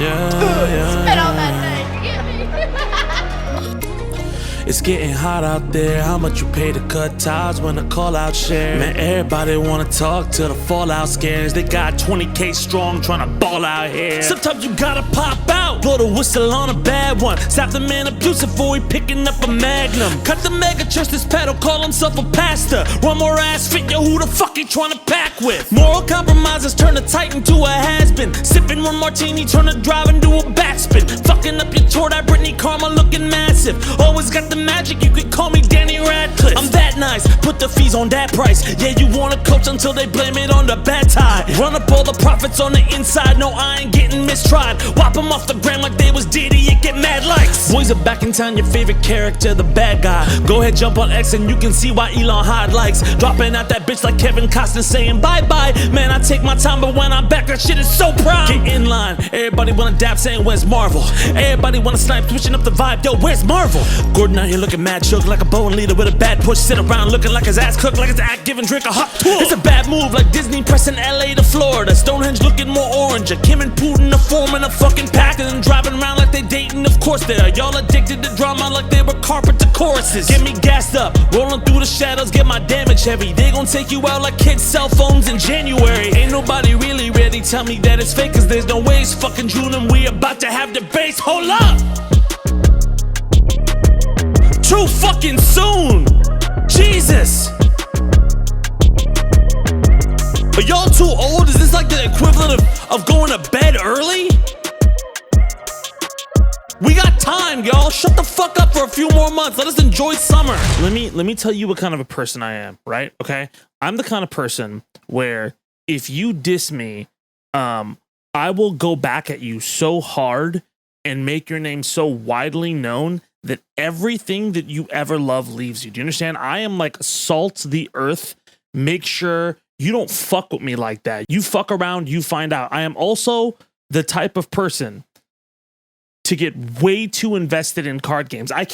Spit on that thing. It's getting hot out there. How much you pay to cut ties when the call out share? Man, everybody wanna talk till the fallout scares. They got 20K strong trying to ball out here. Sometimes you gotta pop out, blow the whistle on a bad one. Stop the man abusive before he picking up a magnum. Cut the mega chest his pedal, call himself a pastor. One more ass fit, yo, who the fuck he trying to pack with? Moral compromises turn a titan to a has-been. Sipping one martini, turn a drive into a backspin. Fucking up your tour, that Britney Karma looking massive. Always got the magic, you could call me Danny Radcliffe. I'm that nice, put the fees on that price. Yeah, you wanna coach until they blame it on the bad tie. Run up all the profits on the inside, no I ain't getting mistried. Whop them off the gram like they was Diddy and get mad likes. Boys are back in town, your favorite character, the bad guy. Go ahead, jump on X and you can see why Elon Hyde likes dropping out that bitch like Kevin Costner saying bye-bye. Man, I take my time, but when I'm back, that shit is so prime. Get in line, everybody wanna dap saying where's Marvel? Everybody wanna snipe, switching up the vibe, yo, where's Marvel? Gordon out here looking mad shook like a bone leader with a bad push. Sit around looking like his ass cooked like his act giving Drake a hot tour. It's a bad move like Disney pressing LA to Florida. Stonehenge looking more orange. Kim and Putin are forming a fucking pact and driving around like they dating. Of course they are. Y'all addicted to drama like they were carpenter choruses. Get me gassed up, rolling through the shadows, get my damage heavy. They gon' take you out like kids' cell phones in January. Ain't nobody really ready. Tell me that it's fake, cause there's no way it's fucking June and we about to have debates. Hold up! Too fucking soon! Jesus! Are y'all too old? Is this like the equivalent of going to bed early? We got time, y'all. Shut the fuck up for a few more months. Let us enjoy summer. Let me tell you what kind of a person I am, right? Okay? I'm the kind of person where if you diss me, I will go back at you so hard and make your name so widely known that everything that you ever love leaves you. Do you understand? I am like salt the earth. Make sure you don't fuck with me like that. You fuck around, you find out. I am also the type of person to get way too invested in card games. I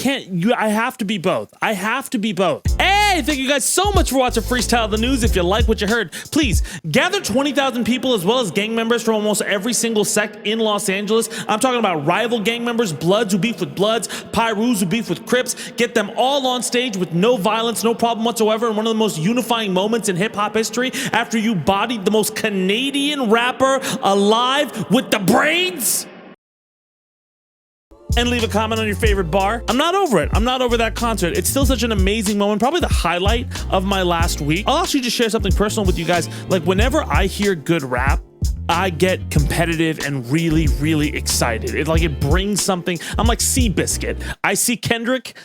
have to be both. I have to be both. Hey, thank you guys so much for watching Freestyle the News. If you like what you heard, please gather 20,000 people as well as gang members from almost every single sect in Los Angeles. I'm talking about rival gang members, Bloods who beef with Bloods, Pyrus who beef with Crips. Get them all on stage with no violence, no problem whatsoever, and one of the most unifying moments in hip-hop history after you bodied the most Canadian rapper alive with the braids. And leave a comment on your favorite bar. I'm not over it. I'm not over that concert. It's still such an amazing moment. Probably the highlight of my last week. I'll actually just share something personal with you guys. Like whenever I hear good rap, I get competitive and really, really excited. It brings something. I'm like Seabiscuit. I see Kendrick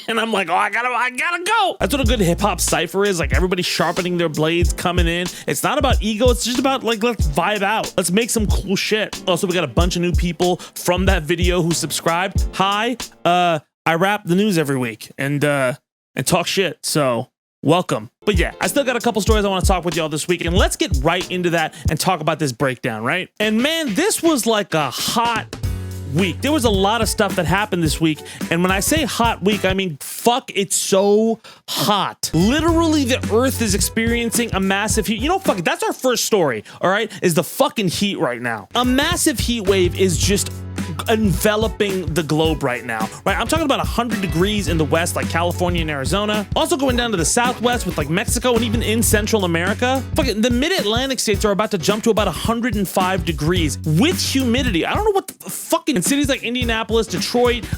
and I'm like, oh, I gotta go. That's what a good hip hop cypher is. Like everybody sharpening their blades, coming in. It's not about ego. It's just about like, let's vibe out. Let's make some cool shit. Also, we got a bunch of new people from that video who subscribed. Hi, I rap the news every week and talk shit. So welcome. But yeah, I still got a couple stories I want to talk with y'all this week, and let's get right into that and talk about this breakdown, right? And man, this was like a hot week. There was a lot of stuff that happened this week, and when I say hot week, I mean fuck, it's so hot. Literally, the earth is experiencing a massive heat. You know, fuck it, that's our first story, all right, is the fucking heat right now. A massive heat wave is just enveloping the globe right now, right? I'm talking about 100 degrees in the west, like California and Arizona. Also going down to the southwest with like Mexico and even in Central America. Fucking the mid-Atlantic states are about to jump to about 105 degrees with humidity. I don't know what the fucking in cities like Indianapolis, Detroit,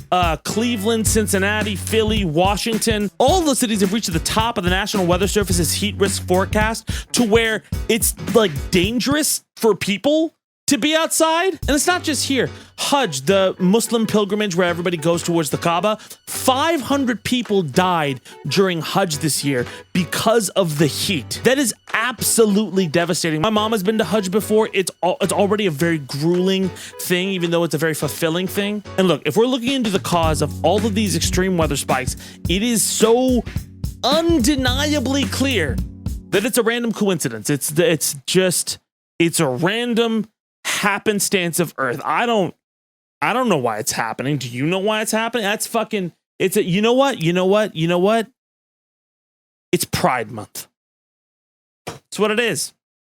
Cleveland, Cincinnati, Philly, Washington. All of those cities have reached the top of the National Weather Service's heat risk forecast to where it's like dangerous for people to be outside. And it's not just here. Hajj, the Muslim pilgrimage where everybody goes towards the Kaaba, 500 people died during Hajj this year because of the heat. That is absolutely devastating. My mom has been to Hajj before. It's already a very grueling thing, even though it's a very fulfilling thing. And look, if we're looking into the cause of all of these extreme weather spikes, it is so undeniably clear that it's a random coincidence. It's a random happenstance of Earth. I don't know why it's happening. Do you know why it's happening? That's fucking, you know what? It's Pride Month. That's what it is.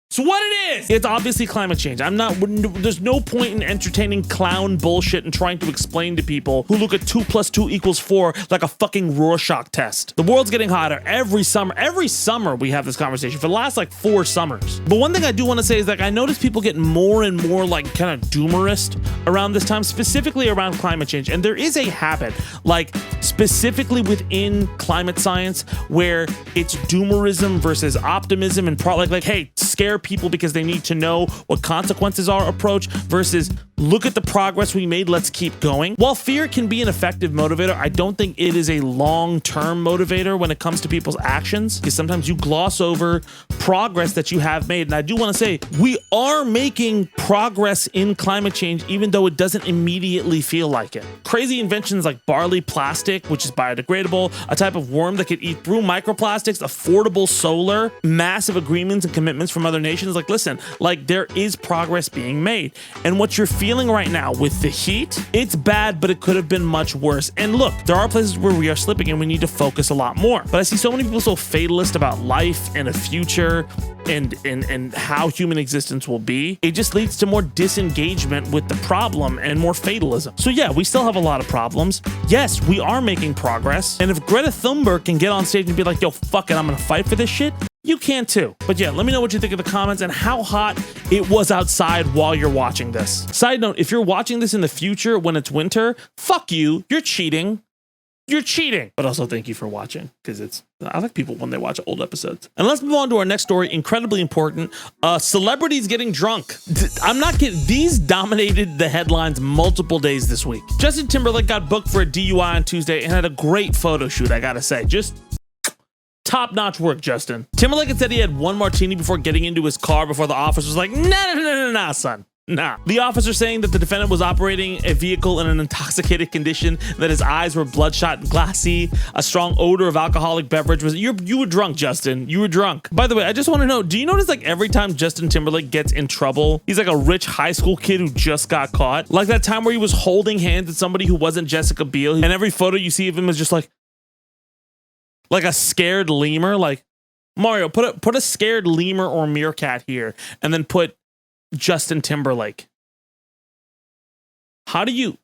It's what it is. It's obviously climate change. There's no point in entertaining clown bullshit and trying to explain to people who look at 2 + 2 = 4 like a fucking Rorschach test. The world's getting hotter every summer. Every summer we have this conversation for the last like 4 summers. But one thing I do want to say is like, I notice people get more and more like kind of doomerist around this time, specifically around climate change. And there is a habit, like specifically within climate science, where it's doomerism versus optimism and like, hey, scare people because they need to know what consequences are approach versus look at the progress we made, let's keep going. While fear can be an effective motivator, I don't think it is a long-term motivator when it comes to people's actions, because sometimes you gloss over progress that you have made. And I do want to say, we are making progress in climate change, even though it doesn't immediately feel like it. Crazy inventions like barley plastic, which is biodegradable, a type of worm that could eat through microplastics, affordable solar, massive agreements and commitments from other nations. Like, listen, like there is progress being made. And what you're feeling right now with the heat, it's bad, but it could have been much worse. And look, there are places where we are slipping and we need to focus a lot more. But I see so many people so fatalist about life and a future and how human existence will be. It just leads to more disengagement with the problem and more fatalism. So yeah, we still have a lot of problems. Yes, we are making progress. And if Greta Thunberg can get on stage and be like, yo, fuck it, I'm gonna fight for this shit, you can too. But yeah, let me know what you think in the comments and how hot it was outside while you're watching this. Side note, if you're watching this in the future when it's winter, fuck you, you're cheating. You're cheating. But also thank you for watching, because I like people when they watch old episodes. And let's move on to our next story, incredibly important. Celebrities getting drunk. I'm not kidding. These dominated the headlines multiple days this week. Justin Timberlake got booked for a DUI on Tuesday and had a great photo shoot, I gotta say. Just top-notch work, Justin. Timberlake had said he had one martini before getting into his car before the officer was like, nah, son. Nah. The officer saying that the defendant was operating a vehicle in an intoxicated condition, that his eyes were bloodshot and glassy, a strong odor of alcoholic beverage was. You were drunk, Justin. You were drunk. By the way, I just want to know, do you notice like every time Justin Timberlake gets in trouble, he's like a rich high school kid who just got caught? Like that time where he was holding hands with somebody who wasn't Jessica Biel, and every photo you see of him is just like a scared lemur. Like, Mario, put a scared lemur or meerkat here, and then put Justin Timberlake. How do you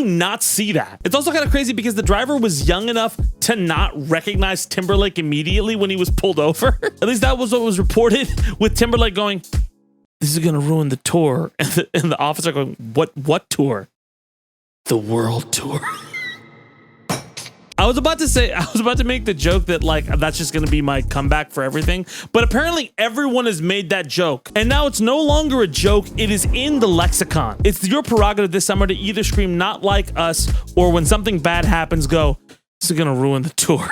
not see that? It's also kind of crazy because the driver was young enough to not recognize Timberlake immediately when he was pulled over. At least that was what was reported, with Timberlake going, "This is gonna ruin the tour," and the officer going, "What tour?" "The world tour." I was about to make the joke that like, that's just gonna be my comeback for everything. But apparently everyone has made that joke. And now it's no longer a joke, it is in the lexicon. It's your prerogative this summer to either scream "not like us," or when something bad happens, go, "This is gonna ruin the tour."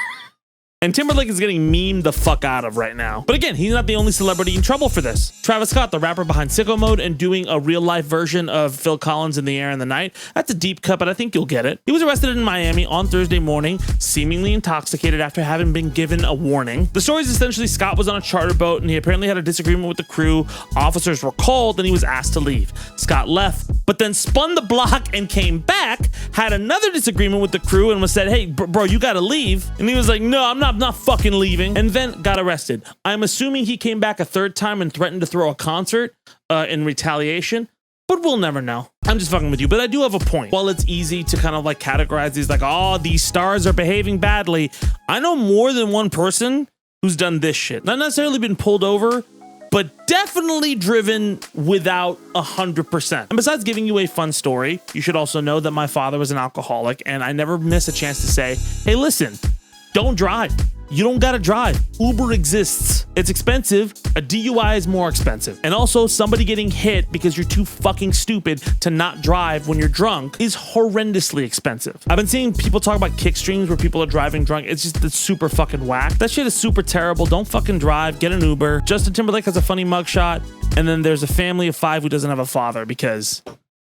And Timberlake is getting memed the fuck out of right now. But again, he's not the only celebrity in trouble for this. Travis Scott, the rapper behind Sicko Mode and doing a real life version of Phil Collins' In the Air in the Night. That's a deep cut, but I think you'll get it. He was arrested in Miami on Thursday morning, seemingly intoxicated after having been given a warning. The story is essentially Scott was on a charter boat and he apparently had a disagreement with the crew. Officers were called and he was asked to leave. Scott left, but then spun the block and came back, had another disagreement with the crew and was said, "Hey, bro, you gotta leave." And he was like, "No, I'm not fucking leaving," and then got arrested. I'm assuming he came back a third time and threatened to throw a concert in retaliation, but we'll never know. I'm just fucking with you, but I do have a point. While it's easy to kind of like categorize these like, oh, these stars are behaving badly, I know more than one person who's done this shit. Not necessarily been pulled over, but definitely driven without 100%. And besides giving you a fun story, you should also know that my father was an alcoholic, and I never miss a chance to say, hey, listen, don't drive. You don't gotta drive. Uber exists. It's expensive. A DUI is more expensive. And also, somebody getting hit because you're too fucking stupid to not drive when you're drunk is horrendously expensive. I've been seeing people talk about kick streams where people are driving drunk. It's super fucking whack. That shit is super terrible. Don't fucking drive. Get an Uber. Justin Timberlake has a funny mugshot. And then there's a family of 5 who doesn't have a father because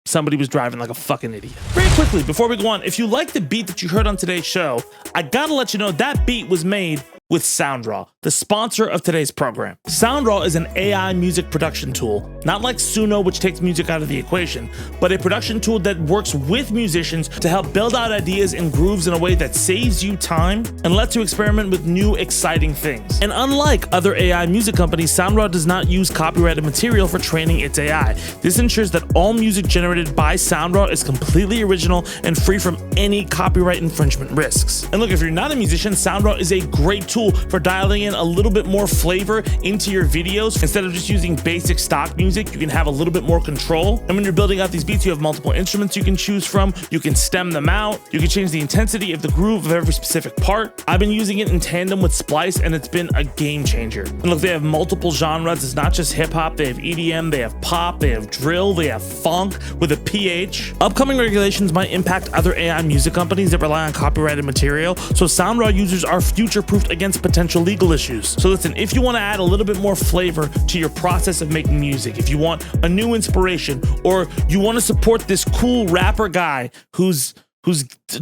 somebody was driving like a fucking idiot. Very quickly, before we go on, if you like the beat that you heard on today's show, I gotta let you know that beat was made with Soundraw, the sponsor of today's program. Soundraw is an AI music production tool, not like Suno, which takes music out of the equation, but a production tool that works with musicians to help build out ideas and grooves in a way that saves you time and lets you experiment with new, exciting things. And unlike other AI music companies, Soundraw does not use copyrighted material for training its AI. This ensures that all music generated by Soundraw is completely original and free from any copyright infringement risks. And look, if you're not a musician, Soundraw is a great tool for dialing in a little bit more flavor into your videos. Instead of just using basic stock music, you can have a little bit more control. And when you're building out these beats, you have multiple instruments you can choose from. You can stem them out. You can change the intensity of the groove of every specific part. I've been using it in tandem with Splice, and it's been a game changer. And look, they have multiple genres. It's not just hip hop. They have EDM, they have pop, they have drill, they have funk with a PH. Upcoming regulations might impact other AI music companies that rely on copyrighted material, so Soundraw users are future-proofed against potential legal issues. So listen, if you want to add a little bit more flavor to your process of making music, if you want a new inspiration, or you want to support this cool rapper guy who's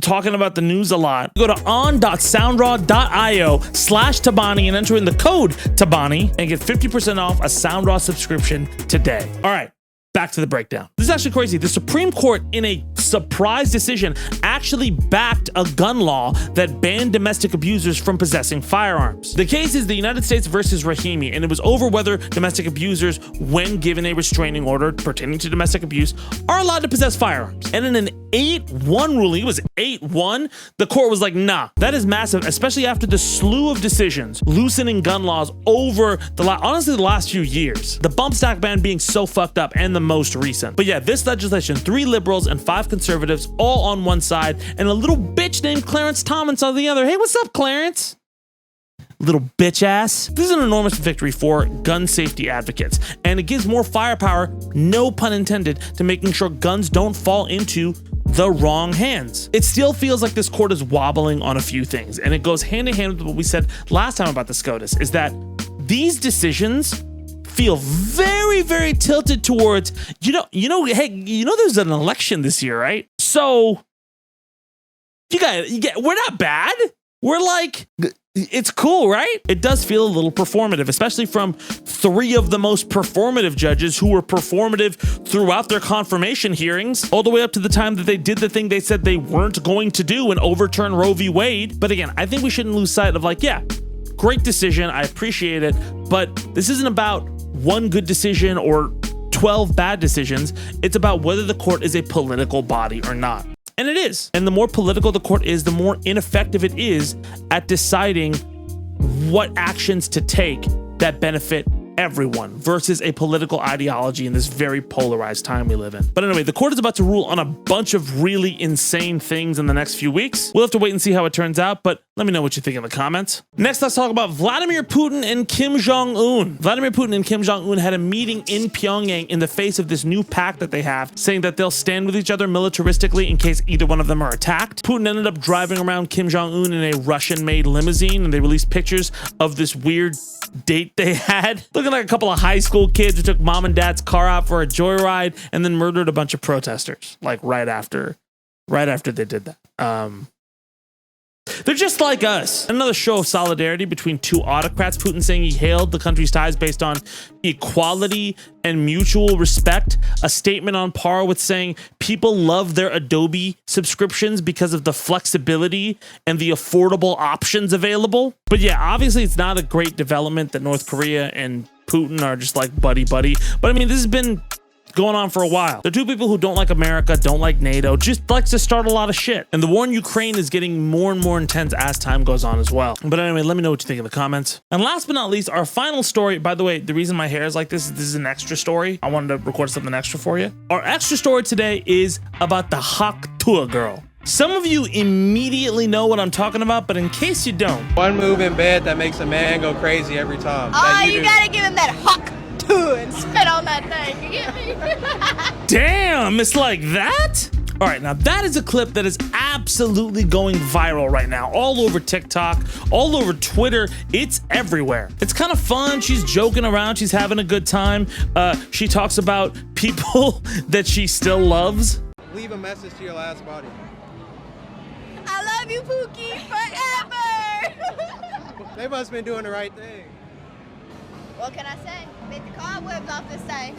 talking about the news a lot, go to on.soundraw.io/Tabani and enter in the code Tabani and get 50% off a Soundraw subscription today. All right, back to the breakdown. This is actually crazy. The Supreme Court, in a surprise decision, actually backed a gun law that banned domestic abusers from possessing firearms. The case is the United States versus Rahimi, and it was over whether domestic abusers, when given a restraining order pertaining to domestic abuse, are allowed to possess firearms. And in an 8-1 ruling, it was 8-1, the court was like, nah, that is massive, especially after the slew of decisions loosening gun laws over honestly the last few years. The bump stack ban being so fucked up, and the most recent. But yeah, this legislation, 3 liberals and 5 conservatives all on one side, and a little bitch named Clarence Thomas on the other. Hey, what's up, Clarence? Little bitch ass. This is an enormous victory for gun safety advocates, and it gives more firepower, no pun intended, to making sure guns don't fall into the wrong hands. It still feels like this court is wobbling on a few things, and it goes hand in hand with what we said last time about the SCOTUS, is that these decisions feel very, very tilted towards, hey, there's an election this year, right? So we're not bad. We're like, it's cool, right? It does feel a little performative, especially from 3 of the most performative judges who were performative throughout their confirmation hearings, all the way up to the time that they did the thing they said they weren't going to do and overturn Roe v. Wade. But again, I think we shouldn't lose sight of great decision. I appreciate it, but this isn't about one good decision or 12 bad decisions. It's about whether the court is a political body or not. And it is. And the more political the court is, the more ineffective it is at deciding what actions to take that benefit everyone versus a political ideology in this very polarized time we live in. But anyway, the court is about to rule on a bunch of really insane things in the next few weeks. We'll have to wait and see how it turns out, but let me know what you think in the comments. Next, let's talk about Vladimir Putin and Kim Jong-un. Vladimir Putin and Kim Jong-un had a meeting in Pyongyang in the face of this new pact that they have, saying that they'll stand with each other militaristically in case either one of them are attacked. Putin ended up driving around Kim Jong-un in a Russian-made limousine, and they released pictures of this weird date they had, looking like a couple of high school kids who took mom and dad's car out for a joyride and then murdered a bunch of protesters, like right after they did that. They're just like us. Another show of solidarity between 2 autocrats. Putin saying he hailed the country's ties based on equality and mutual respect. A statement on par with saying people love their Adobe subscriptions because of the flexibility and the affordable options available. But yeah, obviously it's not a great development that North Korea and Putin are just like buddy-buddy. But I mean, this has been going on for a while. They're 2 people who don't like America, don't like NATO, just likes to start a lot of shit. And the war in Ukraine is getting more and more intense as time goes on as well. But anyway, let me know what you think in the comments. And last but not least, our final story. By the way, the reason my hair is like this is an extra story. I wanted to record something extra for you. Our extra story today is about the hot Tuah girl. Some of you immediately know what I'm talking about, but in case you don't. One move in bed that makes a man go crazy every time. Oh, you gotta give him that hawk too and spit on that thing. You get me? Damn, it's like that? All right, now that is a clip that is absolutely going viral right now, all over TikTok, all over Twitter. It's everywhere. It's kind of fun. She's joking around. She's having a good time. She talks about people that she still loves. Leave a message to your last body. I love you, Pookie, forever. They must have been doing the right thing. What can I say? Beat the cobwebs off this thing.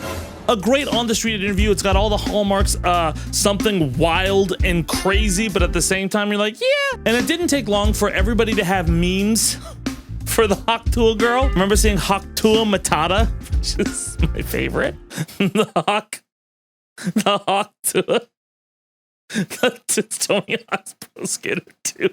A great on-the-street interview. It's got all the hallmarks, something wild and crazy, but at the same time, you're like, yeah. And it didn't take long for everybody to have memes for the Hawk Tuah girl. Remember seeing Hawk Tuah Matata, which is my favorite. The Hawk Tuah. That's Tony Hawk's Pro Skater 2.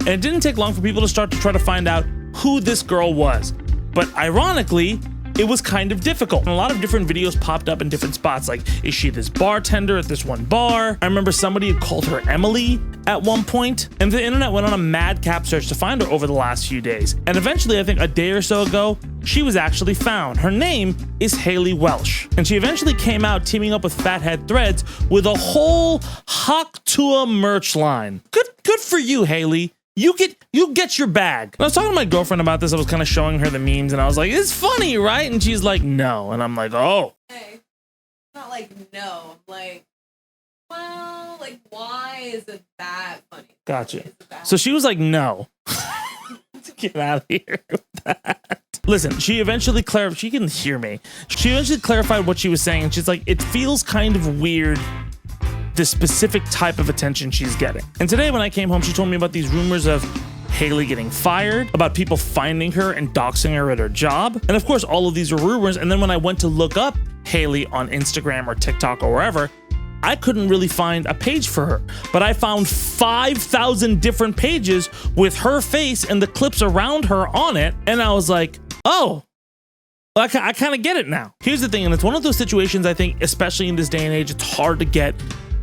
And it didn't take long for people to start to try to find out who this girl was. But ironically, it was kind of difficult. And a lot of different videos popped up in different spots. Like, is she this bartender at this one bar? I remember somebody had called her Emily at one point, and the internet went on a madcap search to find her over the last few days. And eventually, I think a day or so ago, she was actually found. Her name is Hailey Welsh. And she eventually came out teaming up with Fathead Threads with a whole Hawk Tuah merch line. Good for you, Hailey. You get your bag. And I was talking to my girlfriend about this. I was kind of showing her the memes, and I was like, it's funny, right? And she's like, no. And I'm like, oh. Hey, not like no. I'm like, well, like, why is it that funny? Gotcha. So she was like, no. Get out of here with that. Listen, she eventually clarified. She can hear me. She eventually clarified what she was saying, and she's like, it feels kind of weird, the specific type of attention she's getting. And today when I came home, she told me about these rumors of Hailey getting fired, about people finding her and doxing her at her job. And of course, all of these are rumors. And then when I went to look up Hailey on Instagram or TikTok or wherever, I couldn't really find a page for her. But I found 5,000 different pages with her face and the clips around her on it. And I was like, oh, I kind of get it now. Here's the thing, and it's one of those situations I think, especially in this day and age, it's hard to get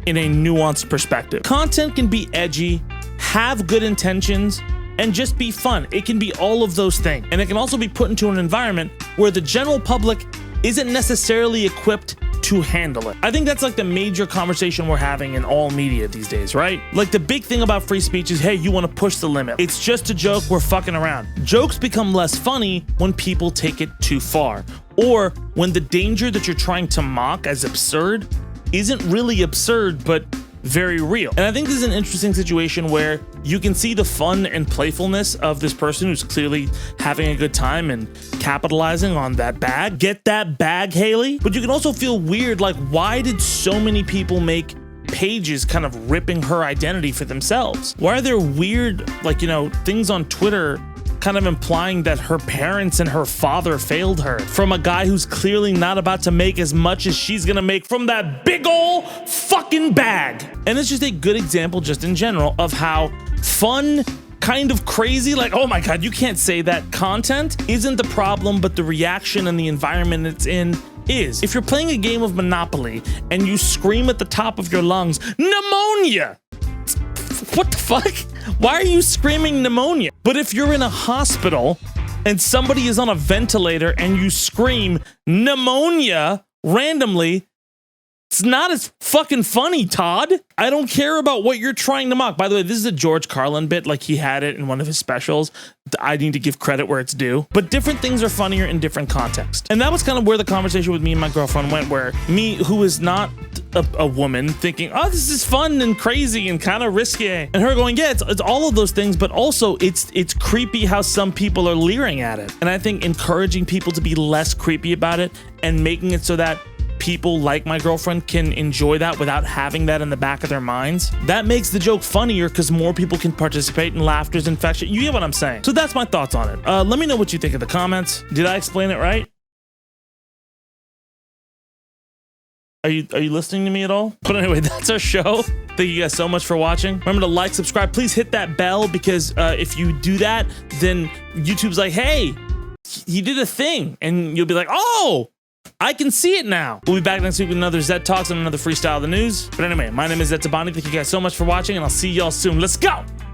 in a nuanced perspective. Content can be edgy, have good intentions, and just be fun. It can be all of those things. And it can also be put into an environment where the general public isn't necessarily equipped to handle it. I think that's like the major conversation we're having in all media these days, right? Like the big thing about free speech is, hey, you want to push the limit. It's just a joke, we're fucking around. Jokes become less funny when people take it too far, or when the danger that you're trying to mock as absurd isn't really absurd, but very real. And I think this is an interesting situation where you can see the fun and playfulness of this person who's clearly having a good time and capitalizing on that bag. Get that bag, Hailey. But you can also feel weird, like, why did so many people make pages kind of ripping her identity for themselves? Why are there weird, like, you know, things on Twitter kind of implying that her parents and her father failed her from a guy who's clearly not about to make as much as she's gonna make from that big ol' fucking bag? And it's just a good example, just in general, of how fun, kind of crazy, like, oh my God, you can't say that content isn't the problem, but the reaction and the environment it's in is. If you're playing a game of Monopoly and you scream at the top of your lungs, pneumonia! What the fuck? Why are you screaming pneumonia? But if you're in a hospital and somebody is on a ventilator and you scream pneumonia randomly, it's not as fucking funny, Todd. I don't care about what you're trying to mock. By the way, this is a George Carlin bit, like he had it in one of his specials. I need to give credit where it's due. But different things are funnier in different contexts. And that was kind of where the conversation with me and my girlfriend went, where me, who is not a woman, thinking, oh, this is fun and crazy and kind of risque. And her going, yeah, it's all of those things, but also it's creepy how some people are leering at it. And I think encouraging people to be less creepy about it and making it so that people like my girlfriend can enjoy that without having that in the back of their minds, that makes the joke funnier because more people can participate in laughter's infection. You get what I'm saying? So that's my thoughts on it. Let me know what you think in the comments. Did I explain it right? Are you listening to me at all? But anyway, that's our show. Thank you guys so much for watching. Remember to like, subscribe. Please hit that bell, because if you do that, then YouTube's like, hey, he did a thing. And you'll be like, oh, I can see it now. We'll be back next week with another Zed Talks and another Freestyle of the News. But anyway, my name is Tabani. Thank you guys so much for watching, and I'll see y'all soon. Let's go.